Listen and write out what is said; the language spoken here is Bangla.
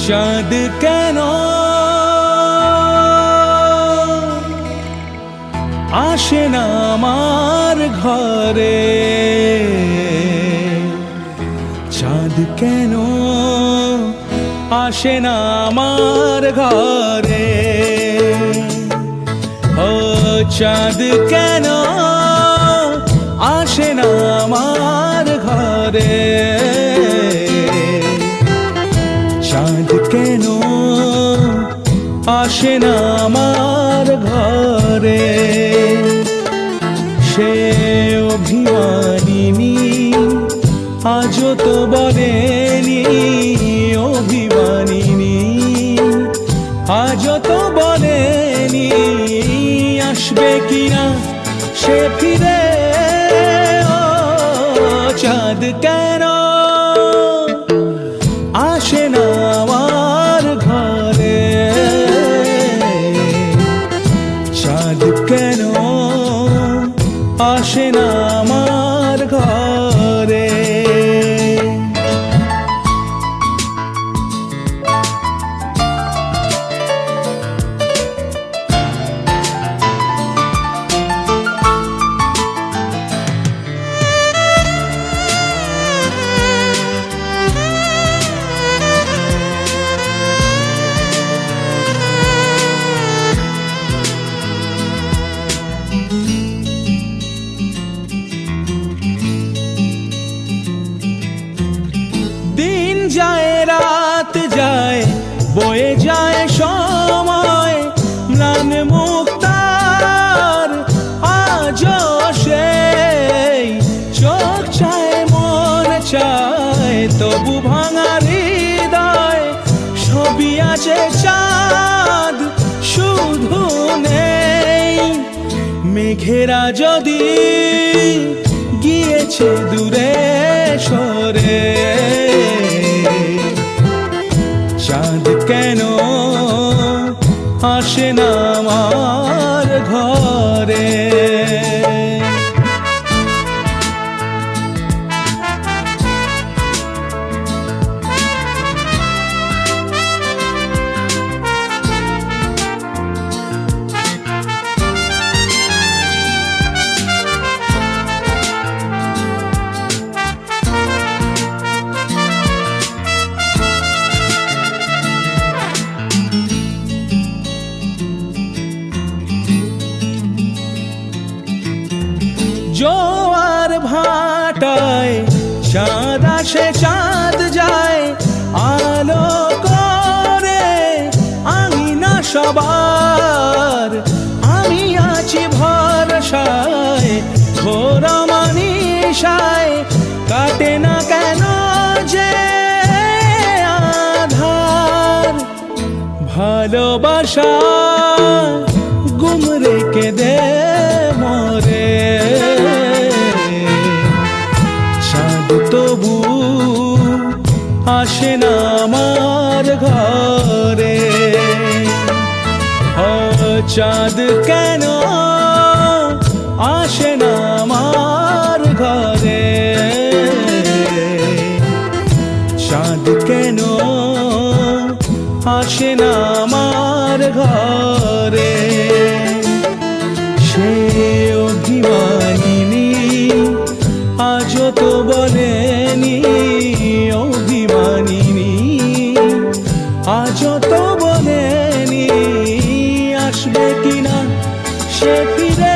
চাঁদ কেন আসে না আমার ঘরে, চাঁদ কেন আসে না আমার ঘরে, ও চাঁদ কেন আসে না আমার ঘরে, চাঁদ কেন আসে না আমার ঘরে। সে অভিমানিনী আজও তো বলেনি, অভিমানিনী আজও তো বলেনি আসবে কিনা সে ফিরে, ও চাঁদ কেন আসে না আমার ঘরে, চাঁদ কেন আসে না আমার ঘরে। দিন যায় রাত যায় বয়ে যায় সময়, ম্লান মুক্তার আজও সেই চোখ চায় মন চায়, তবু ভাঙা হৃদয় সবই আছে চাঁদ শুধু নেই। মেঘেরা যদি গিয়েছে দূরে সরে, চাঁদ কেন আসে না আমার ঘরে। জোয়ার ভাটায় চাঁদ আসে চাঁদ যায়, আলো করে আঙিনা সবার, আমি আছি ভরসায় ঘোর মানিসায়, কাটে না কেন যে আধার, ভালোবাসা গুম রেখে দে মরে, চাঁদ তবু আসে না আমার ঘরে, ও চাঁদ কেন আসে না আমার ঘরে, চাঁদ কেন আসে না আমার ঘরে। সে অভিমানিনী আজও তো বলেনি, অভিমানিনী আজও তো বলেনি আসবে কিনা সে ফিরে।